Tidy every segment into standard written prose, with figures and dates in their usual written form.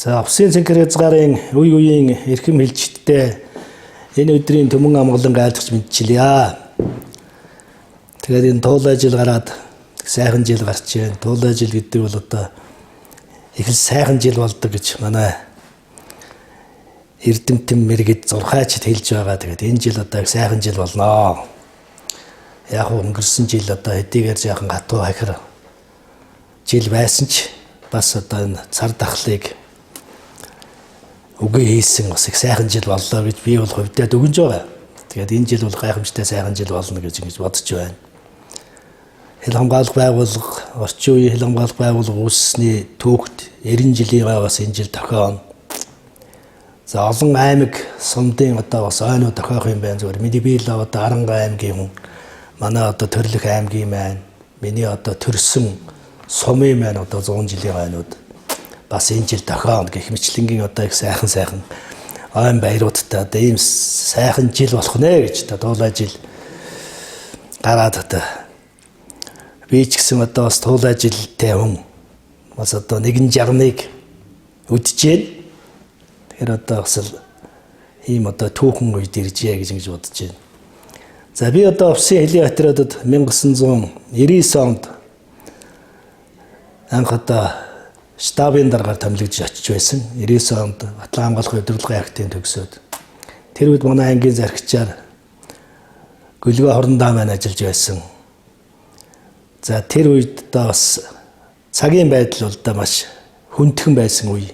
За Овсын цэнхэр хязгаарын үе үеийн эрхэм хэлжтдээ энэ өдрийн төмөн амгалан айлтгч мэдчилье. Тэгээд энэ туул ажил гараад сайхан жил гарч байна. Туул ажил гэдэг бол одоо их л сайхан жил болдог гэж манай эрдэмтэн мэргэд зурхаачд хэлж байгаа. Тэгээд энэ жил одоо их сайхан жил болно. Яг өнгөрсөн жил одоо хэдийгээр яахан гатуу хахир жил байсан ч бас одоо энэ цар тахлыг үгүй хийсэн бас их сайхан жил боллоо гэж би бол хувьдаа дүгнж байгаа. Тэгээд энэ жил бол гайхамшигтай сайхан жил болно гэж ингэж бодож байна. Хэл хамгаалах байгууллага, орчин үеийн хэл хамгаалах байгууллага үүссэний түүхт 90 жилийн бас энэ жил тохионо. За олон аймаг сумдын одоо бас ойноо тохиох юм байна. Зүгээр миний би л одоо Аранга аймгийн хүн. Манай одоо Төрлөх аймгийн маань, миний одоо төрсөн сумын маань одоо 100 жилийн ойнууд бас энэ жил тохионо гэх мэтлэнгийн одоо их сайхан ойн баяруудтай одоо ийм сайхан жил болох нэ гэж одоо туул ажил гараад одоо би ч гэсэн одоо бас туул ажилтай хүн бас одоо нэгэн жарныг үдэж байна. Тэгэхээр одоо бас ийм одоо түүхэн үед иржээ гэж бодож байна. За би одоо Овсын Хэлийн Хатируудад 1999 онд анх одоо штабын даргаар томилогдож очиж байсан. 99 онд Батлан хамгаалах удирдлагын актын төгсөөд тэр үед манай ангийн зархичаар гөлгөө хорондоо маань ажиллаж байсан. За тэр үед одоо бас цагийн байдал бол одоо маш хүндхэн байсан үе.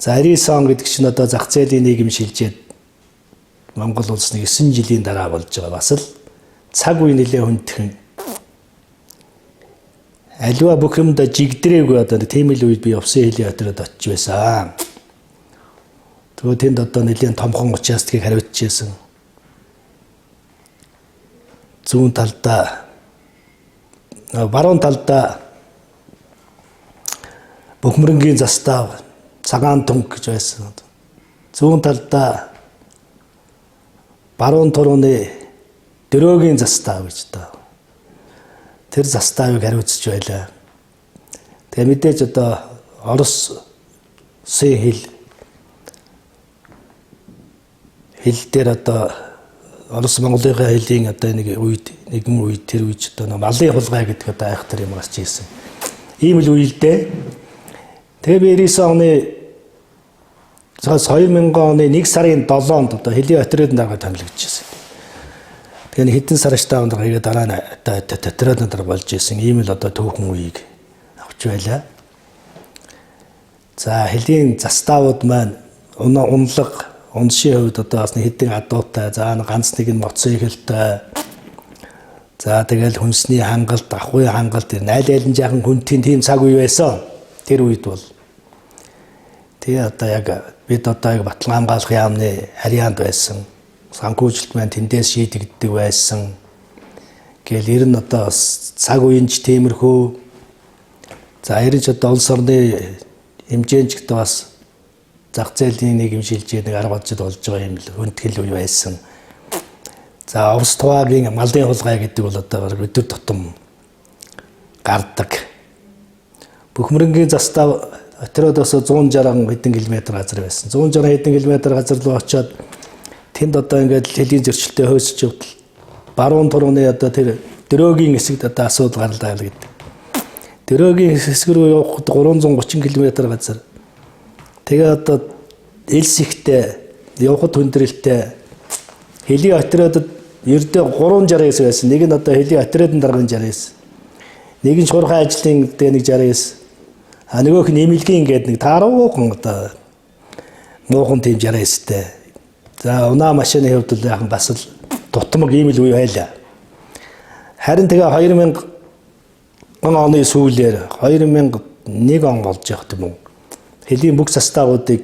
За 99 он гэдэг чинь одоо зах зээлийн нийгэм шилжээд Монгол улсны 9 жилийн дараа болж байгаа. Бас л цаг үе нэлээд хүндхэн. Аливаа бүх юмдаа жигдрээгүй одоо тийм л үед би Овсын Хэлийн Хатирууд очиж байсан. Тэгээд тэнд одоо нэлээд томхон участкыг хариуцчихсан. Зүүн талдаа баруун талдаа Бөхмөрөнгийн застав, цагаан тунг гэж байсан. Зүүн талдаа баруун турууны дөрөөгийн застав гэж таа. Тэр заставыг хариуцж байлаа. Тэгээ мэдээж одоо Оросын хэл дээр одоо Орос Монголын хэлийн одоо нэгэн үед тэр үед одоо малын хулгай гэдэг одоо айхтар юм гарч ирсэн. Ийм л үеэлдээ. Тэгээ би 99 оны 2000 оны 1 сарын 7-нд одоо Хэлийн Хатирууд дарга томилогдчихсэн. Тэгээ хэдэн сар штаб дараа тэгээд дараа нь Хатирууд дараа болж ирсэн. Ийм л одоо түүхэн үеийг авч байлаа. За Хэлийн заставууд маань унлаг уншийн хувьд одоо бас хэдэн адуутай, за ганц нэг нь моцсон ихэлтэй. За тэгэл хүнсний хангалт, ахуйн хангалт айл айлын жаахан хүнтийн тийм цаг үе байсан. Тэр үед бол тэгээ одоо яг бид одоо яг Батлан хамгаалах яамны харьяанд байсан. Санхүүжилт маань тэндээс шийдэгддэг байсан. Гэтэл ер нь одоо цаг үеинч тиймэрхүү. За ер нь ч одоо улс орны хэмжээнд ч одоо бас зах зээлийн нийгэм шилжээд нэг арга бодцод болж байгаа юм л хүндгэл үе байсан. За Овс Туваагийн малын хулгай гэдэг бол одоо өдөр тутам гардаг. Бөхмөрөнгийн застав Хатируудаас 160 хэдэн километр газар байсан. 160 хэдэн километр газар руу очиод тэнд одоо ингээд хэлийн зөрчилтэй хөөсч явтал баруун турууны одоо тэр дөрөөгийн хэсэгт одоо асуудал гарлаа гэдэг. Дөрөөгийн хэсэг рүү явахад 330 км газар. Тэгээ одоо элс ихтэй явхад хүндрэлтэй Хэлийн Хатируудад ердөө 369 байсан. Нэг нь одоо Хэлийн Хатируудын даргын 69. Нэг нь шуурхай ажлын дээр нэг 69. А нөгөөх нь эмэлгийн гэдэг нэг тааруухан одоо муухан тийм 69-тэй. За унаа машины хувьд л яхан бас л тутмаг ийм л үе байлаа. Харин тэгээ 2000 оны сүүлээр 2001 он болж явах юм уу? Хэлийн бүх заставуудыг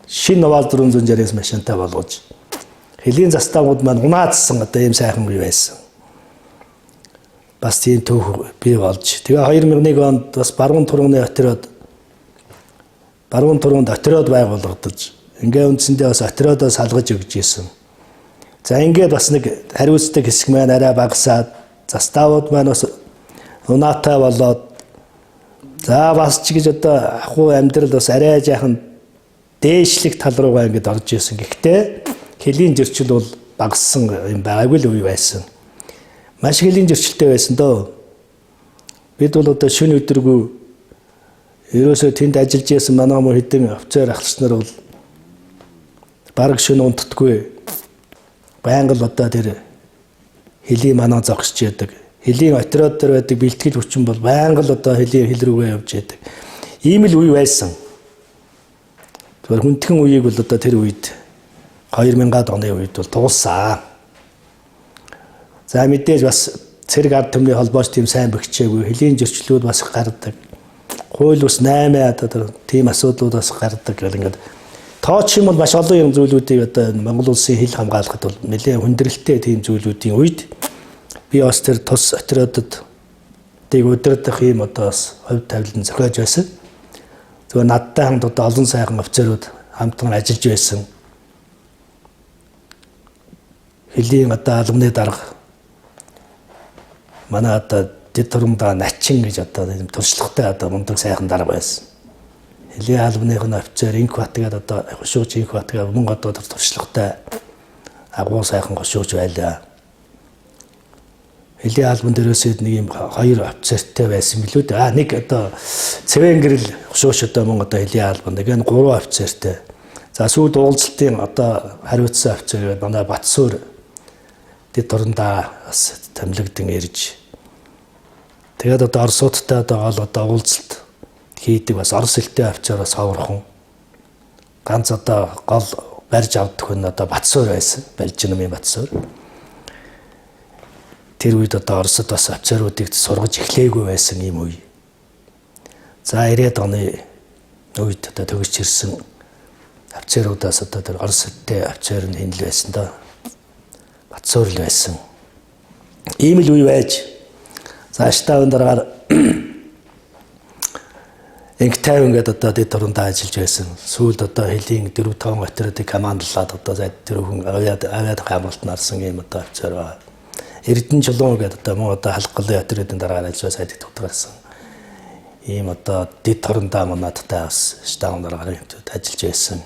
шинэ Новал 469 машинтай болгож Хэлийн заставууд маань унаацсан одоо ийм сайхан үе байсан. Бас тийм түүх бий болж. Тэгээ 2001 онд бас баруун турууны Хатирууд байгуулагдаж ингээ үндсэндээ бас Хатируудаас салгаж өгч ийсэн. За ингээд бас нэг хариуцдаг хэсэг маань арай багасаад заставууд маань бас унаатай болоод За бас ч гэж одоо ахуй амьдрал бас арай жаахан дээшлэх тал руугаа ингэж орж исэн. Гэхдээ хэлийн зөрчил бол багассан юм байгаагүй л үе байсан. Маш хэлийн зөрчилтэй байсан дөө. Бид бол одоо шөнө өдргүй ерөөсөө тэнд ажиллаж исэн манай мөр хэдэн офицер ахлагч нар бол бараг шөнө унтдаггүй. Байнга л одоо тэр хэлийн манаа зогсож яадаг. Хэлийн отряд дээр байдаг бэлтгэл хүчин бол байнга л одоо хэлийн хил рүүгээ явж яадаг. Ийм л үе байсан. Тэгэхээр хүндхэн үеийг бол одоо тэр үед 2000-аад оны үед бол туулсан. За мэдээж бас цэрэг ард түмний холбооч тийм сайн бэхжээгүй. Хэлийн зөрчлүүд бас гардаг. Хууль ус 8 одоо тийм асуудлууд бас гардаг гэл ингээд тооч юм бол маш олон юм зүйлүүдийг одоо Монгол улсын хил хамгаалахад бол нэлээд хүндрэлтэй тийм зүйлүүдийн үед би бас тэр тус отрядад тийг өдөрдөх юм одоо бас хувь тавилан зохиож байсан. Зүгээр надтай хамт одоо олон сайхан офицерууд хамтран ажиллаж байсан. Хэлийн одоо албаны дарга манай одоо дэд турамдаа начин гэж одоо туршлагатай одоо мундаг сайхан дарга байсан. Хэлийн албаныхын офицер инх батгээд одоо хошууч инх батгээд мөн одоо туршлагатай агуу сайхан хошууч байлаа. Хэлийн албан дээрээс нэг юм 2 офицертэй байсан билүү дээ. Нэг одоо цэвэн гэрэл хошууч одоо мөн одоо хэлийн албан нэг 3 офицертэй. За сүйд уулзалтын одоо хариуцсан офицер манай Батсуур дэд турамдаа бас томилогдсон ирж. Тэгээд одоо Оросуудтай одоо уулзалт хийдэг бас орос хэлтэй офицероос ховорхон ганц одоо гол барьж авдаг хүн одоо Батсуур байсан. Балжинмын Батсуур. Тэр үед одоо Оросд бас офицеруудыг сургаж эхлээгүй байсан юм үе. За 90-ад оны үед одоо төгсч ирсэн офицеруудаас одоо тэр орос хэлтэй офицер нь хэн л байсан доо. Батсуур л байсан. Ийм л үе байж. За штабын дараагаар Инхтайв ингээд одоо дэд турамдаа ажиллаж байсан. Сүүлд одоо хэлийн 4-5 отрядыг командлаад одоо тэр хүн аваад хамгаалалт нарсан юм одоо офицер ба. Эрдэнэ чулуун гэдэг одоо мөн одоо халахлын отрядын дараагаар ажиллаж сайд тутгарсан. Ийм одоо дэд турамдаа манадтай бас штабын дараагаар ажиллаж байсан.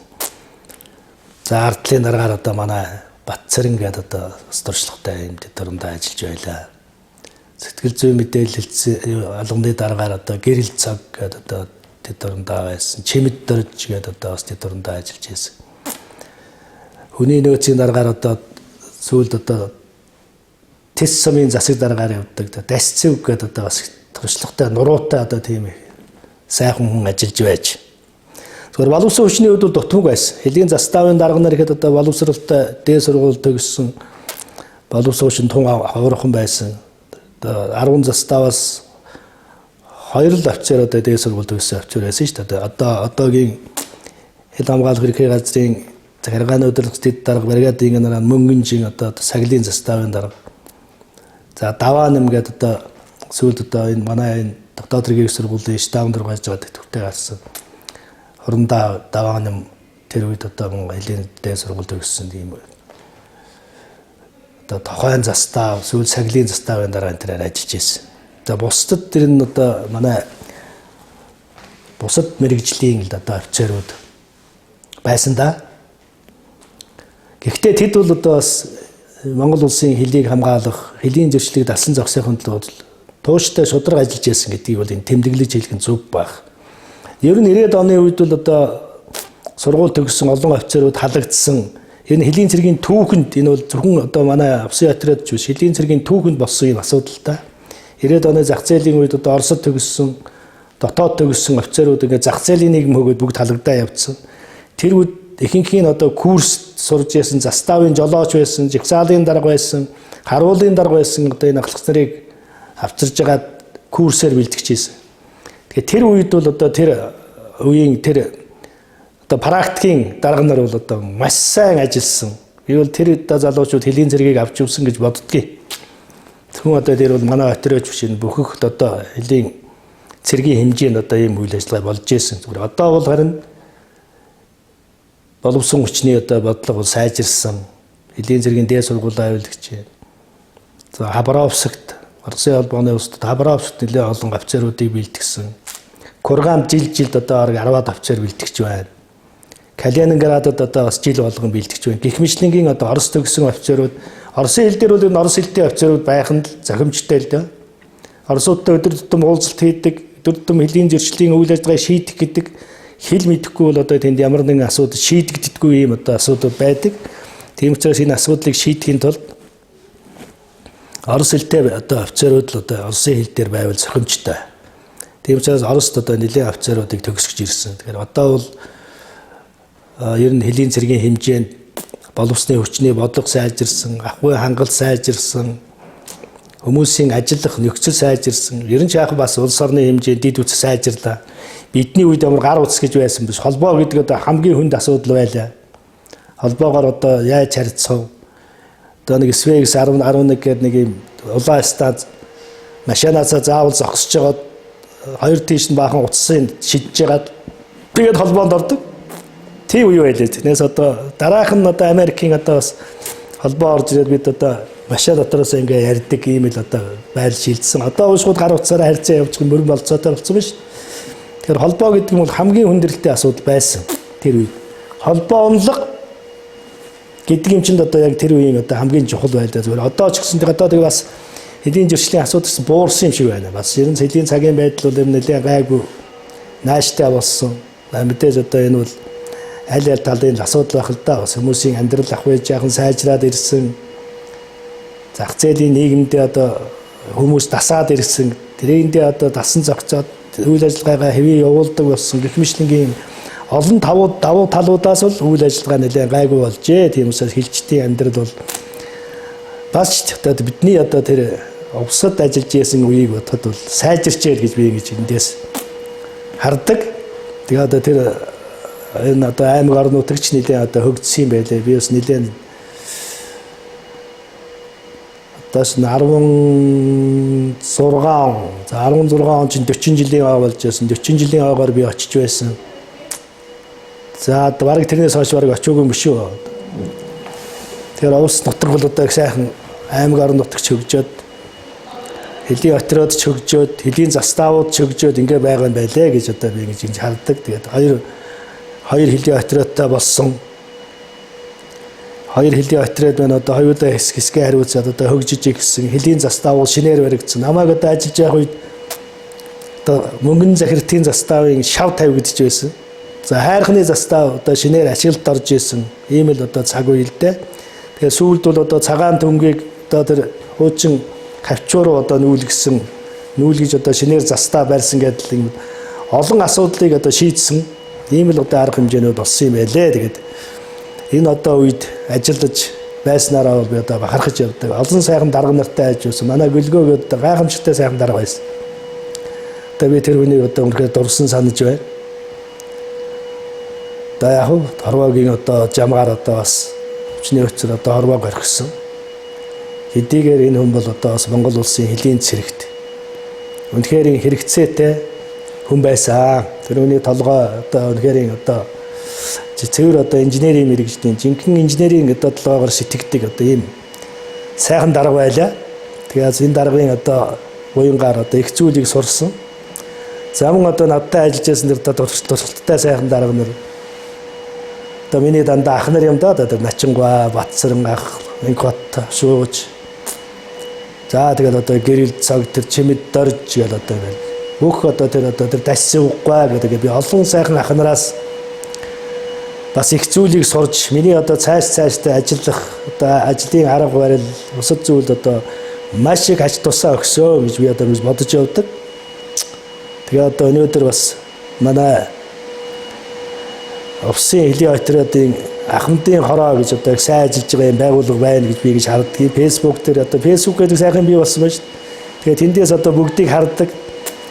За ардлын дараагаар одоо манай Батцэрэн гэдэг одоо туршлагатай юм дэд турамдаа ажиллаж байлаа. Сэтгэл зүйн мэдээлэл албаны дараагаар одоо гэрэл цаг гэдэг одоо дэд турамдаа байсан. Чимэд дөрж гэдэг одоо бас дэд турамдаа ажиллаж байсан. Хүний нөөцийн дараагаар одоо сүүлд одоо тес сумын засаг дараагаар явдаг. Дасцэв гэдэг одоо бас туршлагатай нуруутай одоо тийм сайхан хүн ажиллаж байж. Зүгээр боловсон хүчний үед бол дутмаг байсан. Хэлийн заставын дарга нар ихэд одоо боловсралтай дээд сургууль төгссөн боловсон хүчин тун ховорхон байсан. 10 заставаас 2 л офицер одоо дээд сургууль төгссөн офицер байсан шүү дээ. Одоогийн хил хамгаалах ерхий газрын захиргааны удирдлагчдын дарга бригадын генерал Мөнгөнжин одоо саглын заставын дарга. За Даваанам гэдэг одоо сүүлд одоо энэ манай энэ дотоод хэргийн сургуулийн штаб дээр байж байгаа төвтэй гарсан. Хорондоо Даваанам тэр үед одоо хэлийн дээд сургууль төгссөн юм. Одоо тохойн застав, сүүл саглын заставын дараа энэ тэрээр ажиллаж ирсэн. За бусдад тэр нь одоо манай бусад мэрэгжлийн л одоо офицерууд байсан да. Гэхдээ тэд бол одоо бас Монгол улсын хэлийг хамгаалах, хэлийн зөрчлийг дасан зогсоохын тулд тууштай шударга ажиллаж ирсэн гэдгийг бол энэ тэмдэглэж хэлэх нь зөв байх. Ер нь 90-ад оны үед бол одоо сургууль төгссөн олон офицерууд халагдсан. Энэ хэлийн цэргийн түүхэнд энэ бол зөвхөн одоо манай авсын отряд ч биш хэлийн цэргийн түүхэнд болсон юм асуудал та. 90-ад оны зах зээлийн үед одоо Оросд төгссөн, дотоод төгссөн офицерууд ингээд зах зээлийн нийгэм хөгөөд бүгд халагдаа явцсан. Тэр үед ихэнхийн одоо курс сурж байсан, заставын жолооч байсан, жигсаалын дарга байсан, харуулын дарга байсан одоо энэ ахлагч нарыг авчирж байгаа курсээр бэлтгэж байсан. Тэгэхээр тэр үед бол одоо тэр үеийн тэр одоо практикийн дарга нар бол одоо маш сайн ажилласан. Би бол тэр одоо залуучууд хэлийн цэргийг авч явсан гэж боддгийг. Тэгвэл одоо тэр бол манай отрядч биш энэ бүхэгт одоо хэлийн цэргийн хэмжээнд одоо ийм үйл ажиллагаа болж ирсэн. Зүгээр одоо бол харин боловсон хүчний одоо бодлого бол сайжирсан. Хэлийн цэргийн дээд сургуулийн аюулагч. За Хабаровскт Оросын холбооны улсад Хабаровскт нэлээд олон офицеруудыг бэлтгэсэн. Кургаанд жилд одоо 10-аад офицер бэлтгэж байна. Калининградад одоо бас жил болгон бэлтгэж байна. Гэх мэтлэнгийн одоо Орос төгссөн офицерууд, Оросын хэл дээр бол энэ Орос хэлтэй офицерууд байх нь зохимжтой л дээ. Оросуудтай өдөр тутам уулзалт хийдэг, өдөр тутам хэлийн зөрчлийн үйл ажиллагааг шийдэх гэдэг хэл мэдэхгүй бол одоо тэнд ямар нэгэн асуудал шийдэгддэггүй юм одоо асуудал байдаг. Тийм учраас энэ асуудлыг шийдэхийн тулд Орос хэлтэй одоо офицерууд л одоо Оросын хэл дээр байвал зохимжтой. Тийм учраас Орост одоо нэлээд офицеруудыг төгсгөж ирсэн. Тэгэхээр одоо бол ер нь хэлийн цэргийн хэмжээнд боловсны хүчний бодлого сайжирсан, ахуй хангалт сайжирсан, хүмүүсийн ажиллах нөхцөл сайжирсан. Ер нь ч яг бас улс орны хэмжээнд дид үсэг сайжирлаа. Бидний үед ямар гар утас гэж байсан биш. Холбоо гэдэг одоо хамгийн хүнд асуудал байлаа. Холбоогоор одоо яаж харьцав? Одоо нэг Свегс 10-11 гэдэг нэг юм улаан станц машинаасаа заавал зогсож жагаад хоёр тийш нь баахан утасын шидэж жагаад тэгээд холбоонд ордог. Тийм үе байлаа. Тэрнээс одоо дараах нь одоо Америкийн одоо бас холбоо орж ирээд бид одоо машин дотроос ингээ ярьдаг ийм л одоо байл шилжсэн. Одоо уушгууд гар утсаараа харьцаа явуулж мөрөн болцоотой болсон байна шүү. Тэгэхээр холбоо гэдэг нь бол хамгийн хүндрэлтэй асуудал байсан тэр үед. Холбоо онлог гэдэг юм чинь одоо яг тэр үеийн одоо хамгийн чухал байлаа. Зүгээр одоо ч гэсэн одоо тэг бас хэдийн зөрчлийн асуудал буурсан юм шиг байна. Бас ер нь хэдийн цагийн байдал бол нэлээд гайгүй нааштай болсон. Мэдээж одоо энэ бол аль аль талын асуудал байх л да. Бас хүмүүсийн амьдрал ахуй жаахан сайжраад ирсэн. Зах зээлийн нийгэмдээ одоо хүмүүс дасаад ирсэн. Тэрэндээ одоо дасан зогцоод үйл ажиллагаагаа хэвээ явуулдаг болсон. Гэх мэтлэнгийн олон давуу талуудаас бол үйл ажиллагаа нэлээд гайгүй болжээ. Тийм учраас хилчдийн амьдрал бол бас ч одоо бидний одоо тэр увсад ажиллаж байсан үеийг бодоход бол сайжирчээ гэж би ингэж эндээс хардаг. Тэгээ одоо тэр энэ одоо аймаг орнуудыг ч нэлээд одоо хөгжсөн юм байлээ. Би бас нэлээд Тас 16 он чинь 40 жилийн ой болж байсан. 40 жилийн ойгоор би очиж байсан. За бараг тэрнээс хойш бараг очиагүй юм биш үү. Тэгэхээр улс нутаг бол одоо сайхан аймаг орон нутагч хөгжөөд хэлийн отроод ч хөгжөөд хэлийн заставууд ч хөгжөөд ингэ байгаа юм байлээ гэж одоо би ингэж хардаг. Тэгээд хоёр хэлийн отруудтай болсон. Хоёр хэлийн отроод байна одоо хоёулаа хэсгээ хариуцаад одоо хөгжиж ирсэн хэлийн застав шинээр баригдсан. Намайг одоо ажиллаж явах үед одоо мөнгөн захиртын заставын шав тавигдж байсан. За хайрхны застав одоо шинээр ашиглалт орж исэн. Ийм л одоо цаг үе л дээ. Тэгэхээр сүүлд бол одоо цагаан төмгийг одоо тэр хуучин хавчуу руу одоо нүүлгэж одоо шинээр застав барьсан гэдэг юм олон асуудлыг одоо шийдсэн. Ийм л одоо арга хэмжээнүүд болсон юм байлээ. Тэгээд энэ одоо үед ажиллаж байснараа бол би одоо бахархаж явдаг. Олон сайхан дарга нартай ажилласан. Манай гөлгөө гэдэг гайхамшигтай сайхан дарга байсан. Одоо би тэр хүнийг одоо үнэхээр дурсан санаж байна. Одоо яг хорвоогийн одоо жамгаар одоо бас хүчний өчр одоо хорвоог орхисон. Хэдийгээр энэ хүн бол одоо бас Монгол улсын хэлийн цэрэгт үнэхээр хэрэгцээтэй хүн байсан. Тэр хүний толгой одоо үнэхээр одоо цэвэр одоо инженерийн мэргэжлийн жинхэнэ инженерийн одоо толгойгоор сэтгэдэг одоо ийм сайхан дарга байлаа. Тэгээд энэ даргын одоо уянгаар одоо их зүйлийг сурсан. За мөн одоо надтай ажиллаж байсан тэр туршилттай сайхан дарга нар одоо миний дандаа ах нар юм да одоо Начингуа, Батцэрэн ах, Инкот, Шууж. За тэгээд одоо гэрэл цаг тэр чимэд дорж гэл одоо байна. Бүх одоо тэр дассан уггүй гэдэг би олон сайхан ах нараас бас их зүйлийг сурж миний одоо цааштай ажиллах одоо ажлын арга барил бусад зүйлд одоо маш их аж тусаа өгсөө гэж би одоо бодож явдаг. Тэгээ одоо өнөөдөр бас манай Овсын хэлийн отрядын ахмадын хороо гэж одоо сайн ажиллаж байгаа юм байгууллага байна гэж би гэж харддаг. Facebook дээр одоо Facebook гэдэг сайхан бий болсон байна шүү дээ. Тэгээ тэндээс одоо бүгдийг хардаг.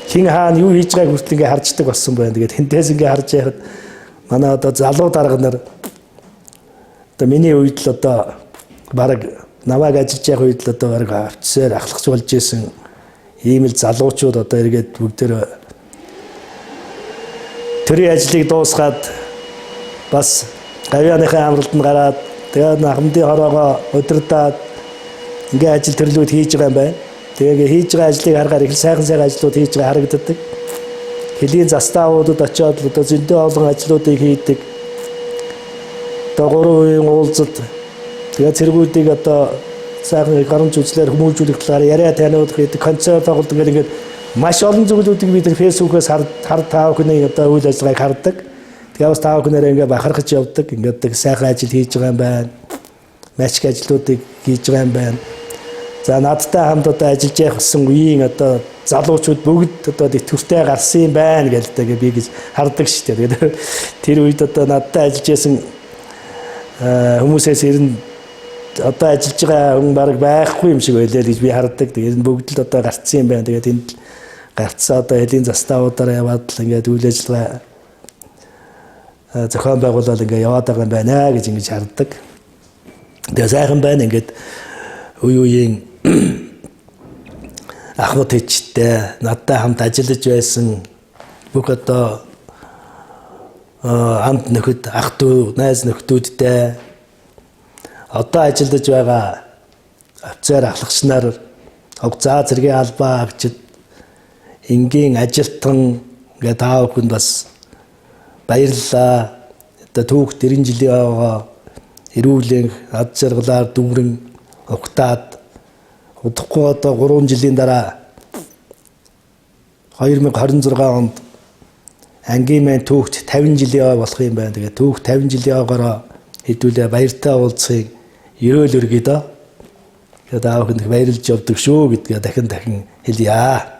Хин хаана юу хийж байгааг хүртэл ингээ харждаг болсон байна. Тэгээ тэндээс ингээ харж яхад манай одоо залуу дарга нар одоо миний үед л одоо бараг намайг ажиллаж явах үед л одоо бараг офицер ахлагч болж исэн ийм л залуучууд одоо эргээд бүгдээр төрийн ажлыг дуусгаад бас гавьяаныхаа амралт нь гараад тэгээд ахмадын хороогоо удирдаад ингээ ажил төрлүүд хийж байгаа юм байна. Тэгээд хийж байгаа ажлыг харахаар их сайхан ажлууд хийж байгаа харагддаг. Хэлийн заставуудад очиод одоо зөндөө олон ажлуудыг хийдэг. Одоо 3 үеийн уулзалт тэгээд цэргүүдийг одоо сайхан гарамж үзлээр хүмүүжүүлэх талаар яриа таниулах гэдэг концерт тоглолт ингээд маш олон зүйлүүдийг бид фэйсбүүкээс хар таа бүхний одоо үйл ажиллагааг хардаг. Тэгээд бас таа бүхнээрээ ингээд бахархаж явдаг. Ингээд сайхан ажил хийж байгаа юм байна. Мачг ажлуудыг хийж байгаа юм байна. За надтай хамт одоо ажиллаж явсан үеийн одоо залуучууд бүгд одоо тэтгэвртэй гарсан юм байна гэдэг би гэж хардаг шүү дээ. Тэгээд тэр үед одоо надтай ажиллаж байсан хүмүүсээс ирэн одоо ажиллаж байгаа хүн баг байхгүй юм шиг байлаа гэж би хардаг. Тэгээд бүгд л одоо гарцсан юм байна. Тэгээд энд гарцсан одоо хэлийн заставуудаараа яваад л ингээд үйл ажиллагаа зохион байгуулалт ингээд яваад байгаа юм байна гэж ингэж хардаг. Тэгээд сайхан байна ингээд үе үеийн ахмад хэчтэй надтай хамт ажиллаж байсан бүх одоо хамт нөхөд ах トゥ найз нөхдүүдтэй одоо ажиллаж байгаа офицер ахлагч нар ог заа зэргийн албаа агчид энгийн ажилтан гэдэг таа бүхэнд бас баярлалаа. Одоо түүх 90 жилийн аваа эрүүлэн ад жаргалаар дүүрэн угтаад удахгүй одоо 3 жилийн дараа 2026 онд ангийн маань түүхт 50 жилийн аваа болох юм байна. Тэгээд түүх 50 жилийн аваагаараа хэдүүлээ баяртай уулзахыг ерөөл өргөдөө. Тэгээд аав хүн баярлж явдаг шүү гэдгээ дахин хэлье.